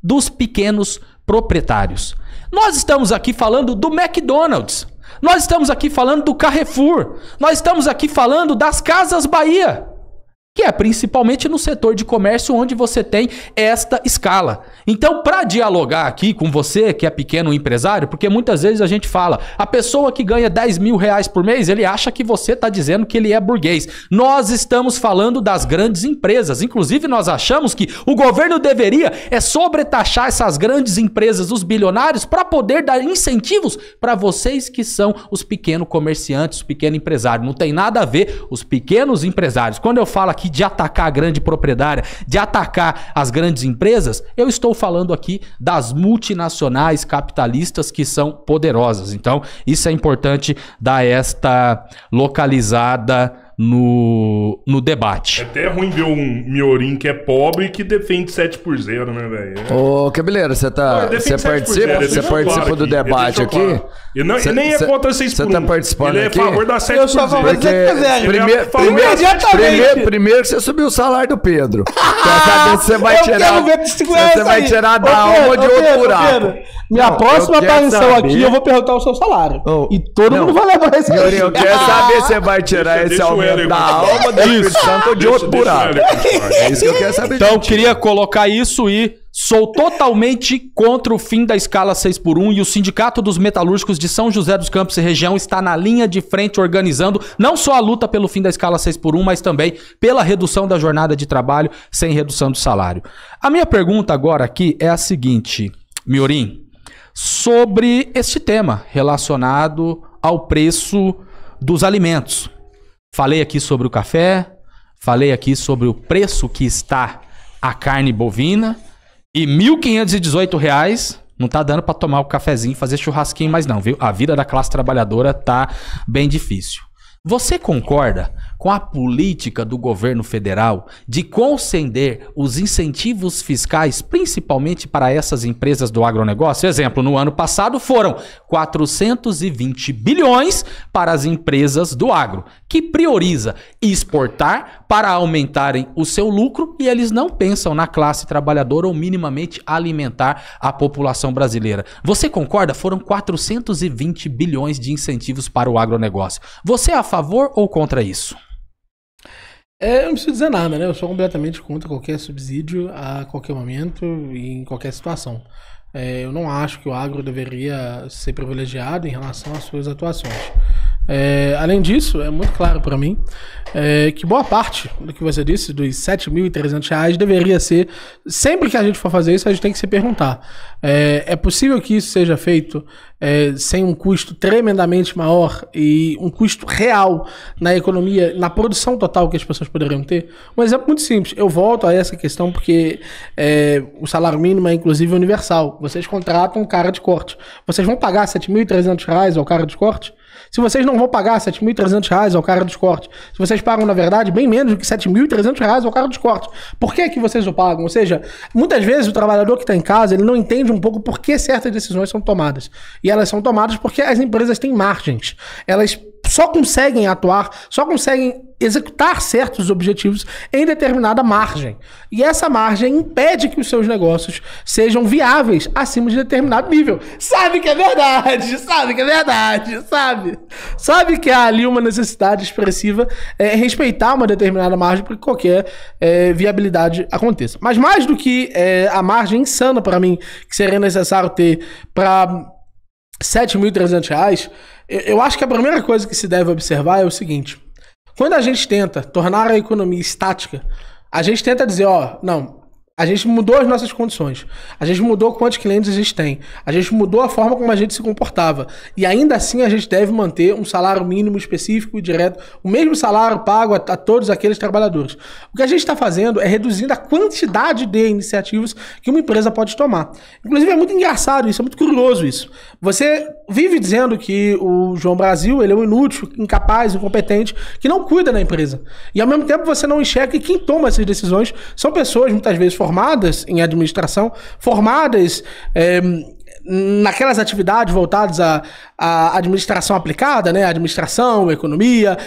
dos pequenos proprietários. Nós estamos aqui falando do McDonald's. Nós estamos aqui falando do Carrefour. Nós estamos aqui falando das Casas Bahia, que é principalmente no setor de comércio onde você tem esta escala. Então, para dialogar aqui com você, que é pequeno empresário, porque muitas vezes a gente fala, a pessoa que ganha 10 mil reais por mês, ele acha que você está dizendo que ele é burguês. Nós estamos falando das grandes empresas. Inclusive, nós achamos que o governo deveria sobretaxar essas grandes empresas, os bilionários, para poder dar incentivos para vocês que são os pequenos comerciantes, os pequenos empresários. Não tem nada a ver os pequenos empresários. Quando eu falo aqui de atacar a grande proprietária, de atacar as grandes empresas, eu estou falando aqui das multinacionais capitalistas que são poderosas. Então, isso é importante dar esta localizada no debate. É até ruim ver um Miorim que é pobre e que defende 7x0, né, velho? Ô, Cabeleiro, você participa do debate aqui? Claro. Ele nem é contra 6x1. Você tá participando aqui? Ele é a favor da 7x0. Eu sou a favor da 7x0. Primeiro você subiu o salário do Pedro. Quer saber se você vai tirar... Você vai tirar da alma de outro buraco. Minha próxima aparição aqui, eu vou perguntar o seu salário. E todo mundo vai levar esse aqui. Eu quero saber se você vai tirar esse aumento da alma do Espírito Santo ou de outro buraco. É isso que eu quero saber. Então, queria colocar isso e sou totalmente contra o fim da escala 6x1 e o Sindicato dos Metalúrgicos de São José dos Campos e região está na linha de frente organizando não só a luta pelo fim da escala 6x1, mas também pela redução da jornada de trabalho sem redução do salário. A minha pergunta agora aqui é a seguinte, Miorim, sobre este tema relacionado ao preço dos alimentos. Falei aqui sobre o café, falei aqui sobre o preço que está a carne bovina e R$ 1.518 não tá dando para tomar o cafezinho e fazer churrasquinho mais não, viu? A vida da classe trabalhadora tá bem difícil. Você concorda com a política do governo federal de conceder os incentivos fiscais, principalmente para essas empresas do agronegócio? Exemplo, no ano passado foram 420 bilhões para as empresas do agro, que prioriza exportar para aumentarem o seu lucro e eles não pensam na classe trabalhadora ou minimamente alimentar a população brasileira. Você concorda? Foram 420 bilhões de incentivos para o agronegócio. Você é a favor ou contra isso? Eu não preciso dizer nada, né? Eu sou completamente contra qualquer subsídio a qualquer momento e em qualquer situação. Eu não acho que o agro deveria ser privilegiado em relação às suas atuações. Além disso, é muito claro para mim que boa parte do que você disse, dos R$ 7.300, deveria ser, sempre que a gente for fazer isso, a gente tem que se perguntar, é possível que isso seja feito sem um custo tremendamente maior e um custo real na economia, na produção total que as pessoas poderiam ter? Um exemplo muito simples, eu volto a essa questão porque o salário mínimo é inclusive universal. Vocês contratam um cara de corte, vocês vão pagar R$ 7.300 ao cara de corte? Se vocês não vão pagar R$ 7.300 ao cara dos cortes, se vocês pagam, na verdade, bem menos do que R$ 7.300 ao cara dos cortes, por que vocês o pagam? Ou seja, muitas vezes o trabalhador que está em casa, ele não entende um pouco por que certas decisões são tomadas. E elas são tomadas porque as empresas têm margens. Elas só conseguem atuar, só conseguem executar certos objetivos em determinada margem. E essa margem impede que os seus negócios sejam viáveis acima de determinado nível. Sabe que é verdade, sabe que é verdade, sabe que há ali uma necessidade expressiva respeitar uma determinada margem para que qualquer viabilidade aconteça. Mas mais do que a margem insana para mim que seria necessário ter para R$ 7.300, eu acho que a primeira coisa que se deve observar é o seguinte: quando a gente tenta tornar a economia estática, a gente tenta dizer, não, a gente mudou as nossas condições, a gente mudou quantos clientes a gente tem, a gente mudou a forma como a gente se comportava, e ainda assim a gente deve manter um salário mínimo específico e direto, o mesmo salário pago a todos aqueles trabalhadores. O que a gente está fazendo é reduzindo a quantidade de iniciativas que uma empresa pode tomar. Inclusive é muito engraçado isso, é muito curioso isso. Você vive dizendo que o João Brasil, ele é um inútil, incapaz, incompetente, que não cuida da empresa. E ao mesmo tempo você não enxerga que quem toma essas decisões são pessoas muitas vezes formadas em administração, formadas naquelas atividades voltadas à administração aplicada, né? Administração, economia,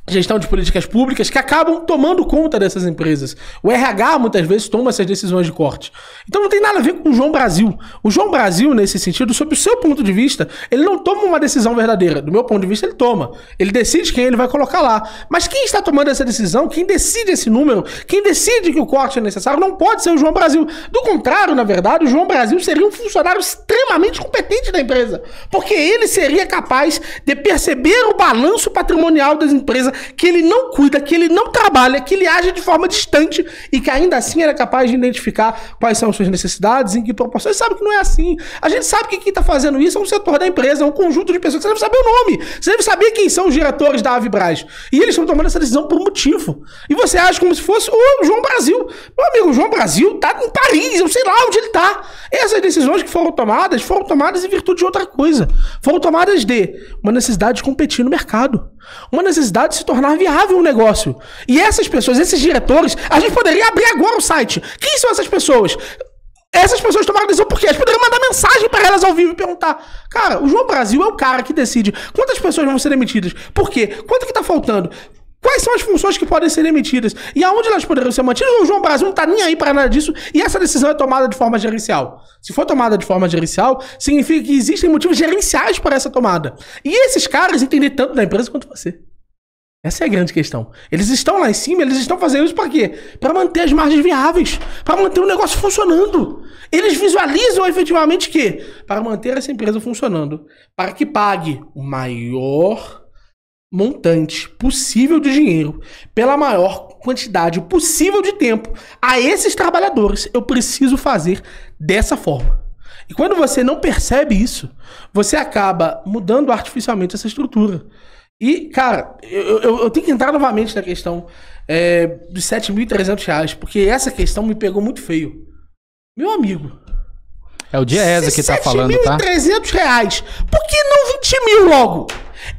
gestão de políticas públicas que acabam tomando conta dessas empresas. O RH, muitas vezes, toma essas decisões de corte. Então não tem nada a ver com o João Brasil. O João Brasil, nesse sentido, sob o seu ponto de vista, ele não toma uma decisão verdadeira. Do meu ponto de vista, ele toma. Ele decide quem ele vai colocar lá. Mas quem está tomando essa decisão, quem decide esse número, quem decide que o corte é necessário, não pode ser o João Brasil. Do contrário, na verdade, o João Brasil seria um funcionário extremamente competente da empresa. Porque ele seria capaz de perceber o balanço patrimonial das empresas, que ele não cuida, que ele não trabalha, que ele age de forma distante e que ainda assim era capaz de identificar quais são as suas necessidades, em que proporções. Você sabe que não é assim. A gente sabe que quem está fazendo isso é um setor da empresa, é um conjunto de pessoas que você deve saber o nome. Você deve saber quem são os diretores da Avibraz. E eles estão tomando essa decisão por um motivo. E você acha como se fosse o João Brasil. Meu amigo, o João Brasil tá em Paris, eu sei lá onde ele tá. Essas decisões que foram tomadas em virtude de outra coisa. Foram tomadas de uma necessidade de competir no mercado. Uma necessidade de se tornar viável um negócio. E essas pessoas, esses diretores, a gente poderia abrir agora o site. Quem são essas pessoas? Essas pessoas tomaram decisão por quê? A gente poderia mandar mensagem para elas ao vivo e perguntar: cara, o João Brasil é o cara que decide quantas pessoas vão ser demitidas. Por quê? Quanto que tá faltando? Quais são as funções que podem ser emitidas? E aonde elas poderiam ser mantidas? O João Brasil não está nem aí para nada disso. E essa decisão é tomada de forma gerencial. Se for tomada de forma gerencial, significa que existem motivos gerenciais para essa tomada. E esses caras entendem tanto da empresa quanto você. Essa é a grande questão. Eles estão lá em cima, eles estão fazendo isso para quê? Para manter as margens viáveis, para manter o negócio funcionando. Eles visualizam efetivamente que para manter essa empresa funcionando, para que pague o maior montante possível de dinheiro pela maior quantidade possível de tempo a esses trabalhadores, eu preciso fazer dessa forma. E quando você não percebe isso, você acaba mudando artificialmente essa estrutura. E, cara, eu tenho que entrar novamente na questão dos R$7.300, porque essa questão me pegou muito feio. Meu amigo, é o Diese que tá falando, tá? R$7.300, por que não 20 mil logo?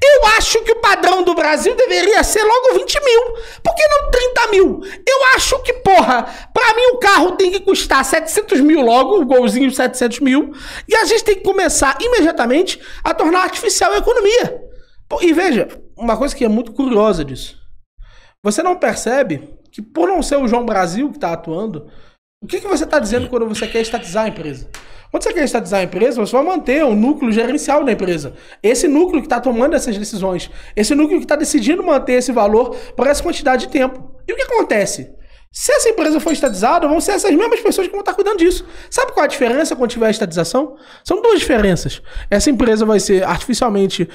Eu acho que o padrão do Brasil deveria ser logo 20 mil. Por que não 30 mil? Eu acho que, porra, pra mim o carro tem que custar 700 mil logo, o golzinho 700 mil. E a gente tem que começar imediatamente a tornar artificial a economia. E veja, uma coisa que é muito curiosa disso. Você não percebe que por não ser o João Brasil que está atuando, o que você está dizendo quando você quer estatizar a empresa? Quando você quer estatizar a empresa, você vai manter o núcleo gerencial da empresa. Esse núcleo que está tomando essas decisões. Esse núcleo que está decidindo manter esse valor por essa quantidade de tempo. E o que acontece? Se essa empresa for estatizada, vão ser essas mesmas pessoas que vão estar cuidando disso. Sabe qual é a diferença quando tiver a estatização? São duas diferenças. Essa empresa vai ser artificialmente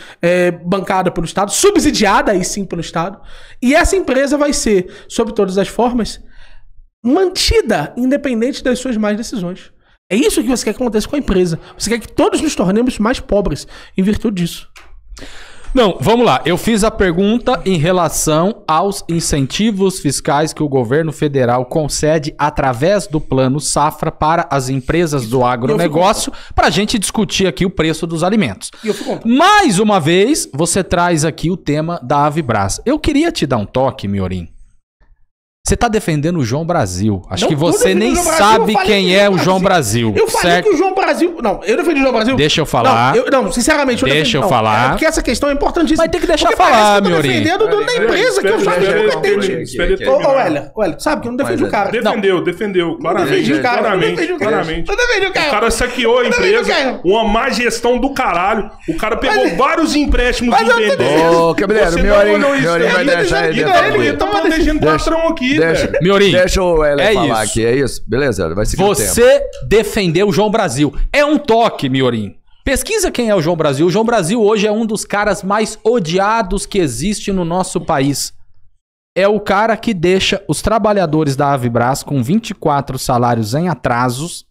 bancada pelo Estado, subsidiada aí sim pelo Estado. E essa empresa vai ser, sob todas as formas, mantida independente das suas más decisões. É isso que você quer que aconteça com a empresa. Você quer que todos nos tornemos mais pobres em virtude disso. Não, vamos lá. Eu fiz a pergunta em relação aos incentivos fiscais que o governo federal concede através do Plano Safra para as empresas do agronegócio, para a gente discutir aqui o preço dos alimentos. Mais uma vez, você traz aqui o tema da Avibraz. Eu queria te dar um toque, Miorim. Você tá defendendo o João Brasil. Acho que você nem sabe quem é o João Brasil. Eu falei que o João Brasil... Não, eu defendi o João Brasil. Deixa eu falar. Não, sinceramente, deixa eu falar. Porque essa questão é importantíssima. Mas tem que deixar falar, meu Miorim. Eu tô defendendo o dono da empresa, que eu já competente. Ô, Hélio, sabe que eu não defendi o cara. Defendeu. Claramente. Defendi o cara. Claramente. Eu defendi o cara. O cara saqueou a empresa. Uma má gestão do caralho. O cara pegou vários empréstimos de vendedores. Ô, Cabeleiro, Miorim vai deixar ele. Eu tô protegendo o patrão aqui, velho. Miorim, deixa o Hélio falar aqui, é isso? Beleza, vai seguir o tempo. Você defendeu o João Brasil. É um toque, Miorim. Pesquisa quem é o João Brasil. O João Brasil hoje é um dos caras mais odiados que existe no nosso país. É o cara que deixa os trabalhadores da Avibraz com 24 salários em atrasos.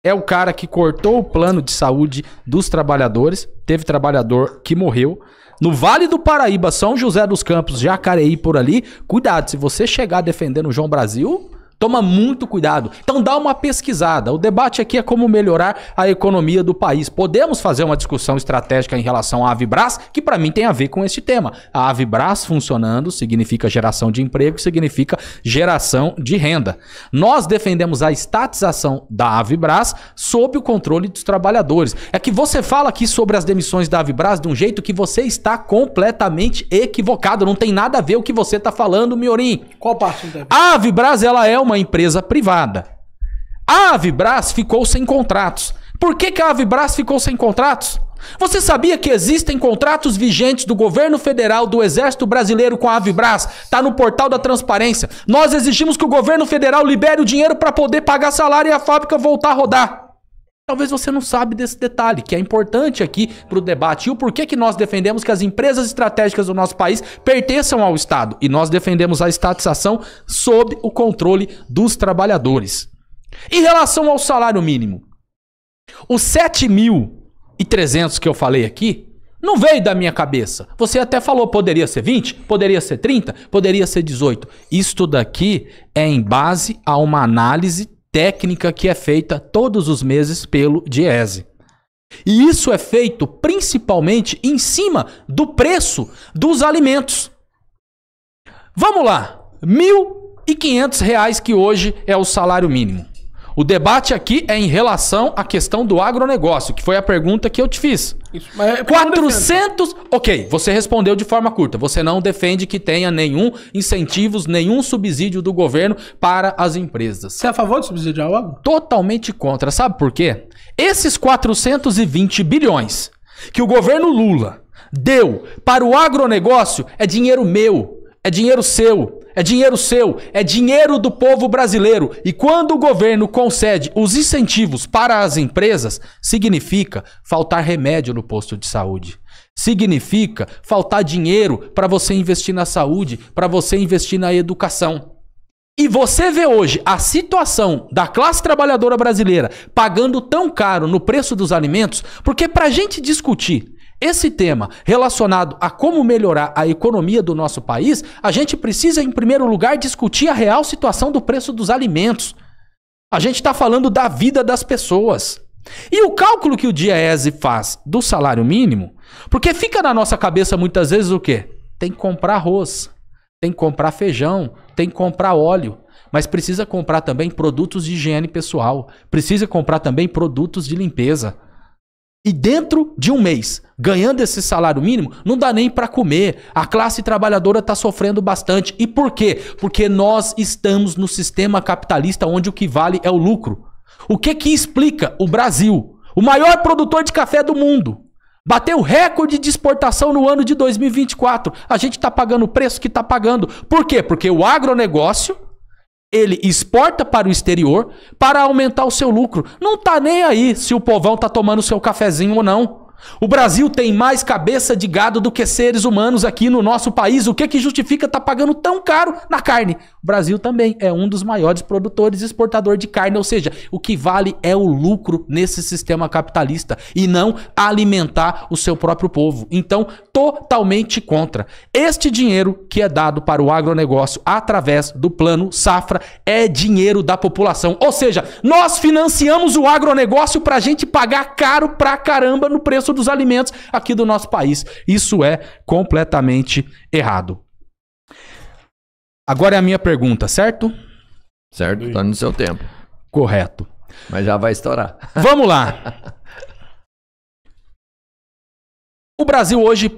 É o cara que cortou o plano de saúde dos trabalhadores. Teve trabalhador que morreu. No Vale do Paraíba, São José dos Campos, Jacareí, por ali, cuidado, se você chegar defendendo o João Brasil, Toma muito cuidado. Então dá uma pesquisada. O debate aqui é como melhorar a economia do país. Podemos fazer uma discussão estratégica em relação à Avibras, que para mim tem a ver com este tema. A Avibras funcionando significa geração de emprego, significa geração de renda. Nós defendemos a estatização da Avibras sob o controle dos trabalhadores. É que você fala aqui sobre as demissões da Avibras de um jeito que você está completamente equivocado. Não tem nada a ver o que você está falando, Miorim. Qual parte não deve? A Avibras, ela é uma empresa privada. A Avibras ficou sem contratos. Por que a Avibras ficou sem contratos? Você sabia que existem contratos vigentes do governo federal, do Exército Brasileiro com a Avibras? Está no portal da transparência. Nós exigimos que o governo federal libere o dinheiro para poder pagar salário e a fábrica voltar a rodar. Talvez você não sabe desse detalhe, que é importante aqui para o debate. E o porquê que nós defendemos que as empresas estratégicas do nosso país pertençam ao Estado. E nós defendemos a estatização sob o controle dos trabalhadores. Em relação ao salário mínimo, os 7.300 que eu falei aqui, não veio da minha cabeça. Você até falou, poderia ser 20, poderia ser 30, poderia ser 18. Isto daqui é em base a uma análise técnica que é feita todos os meses pelo Diese. E isso é feito principalmente em cima do preço dos alimentos. Vamos lá, R$ 1.500 que hoje é o salário mínimo. O debate aqui é em relação à questão do agronegócio, que foi a pergunta que eu te fiz. Isso, mas 400... Ok, você respondeu de forma curta. Você não defende que tenha nenhum incentivos, nenhum subsídio do governo para as empresas. Você é a favor de subsidiar o agro? Totalmente contra. Sabe por quê? Esses 420 bilhões que o governo Lula deu para o agronegócio é dinheiro meu, é dinheiro seu. É dinheiro seu, é dinheiro do povo brasileiro. E quando o governo concede os incentivos para as empresas, significa faltar remédio no posto de saúde. Significa faltar dinheiro para você investir na saúde, para você investir na educação. E você vê hoje a situação da classe trabalhadora brasileira pagando tão caro no preço dos alimentos, porque para a gente discutir esse tema relacionado a como melhorar a economia do nosso país, a gente precisa, em primeiro lugar, discutir a real situação do preço dos alimentos. A gente está falando da vida das pessoas. E o cálculo que o Diese faz do salário mínimo, porque fica na nossa cabeça muitas vezes o quê? Tem que comprar arroz, tem que comprar feijão, tem que comprar óleo, mas precisa comprar também produtos de higiene pessoal, precisa comprar também produtos de limpeza. E dentro de um mês, ganhando esse salário mínimo, não dá nem para comer. A classe trabalhadora está sofrendo bastante. E por quê? Porque nós estamos no sistema capitalista onde o que vale é o lucro. O que explica o Brasil, o maior produtor de café do mundo, bateu recorde de exportação no ano de 2024. A gente está pagando o preço que está pagando. Por quê? Porque o agronegócio, ele exporta para o exterior para aumentar o seu lucro. Não tá nem aí se o povão tá tomando seu cafezinho ou não. O Brasil tem mais cabeça de gado do que seres humanos aqui no nosso país. O que justifica tá pagando tão caro na carne? O Brasil também é um dos maiores produtores e exportadores de carne. Ou seja, o que vale é o lucro nesse sistema capitalista e não alimentar o seu próprio povo. Então, totalmente contra. Este dinheiro que é dado para o agronegócio através do Plano Safra é dinheiro da população. Ou seja, nós financiamos o agronegócio para a gente pagar caro pra caramba no preço dos alimentos aqui do nosso país. Isso é completamente errado. Agora é a minha pergunta, certo? Certo, tá no seu tempo. Correto. Mas já vai estourar. Vamos lá. O Brasil hoje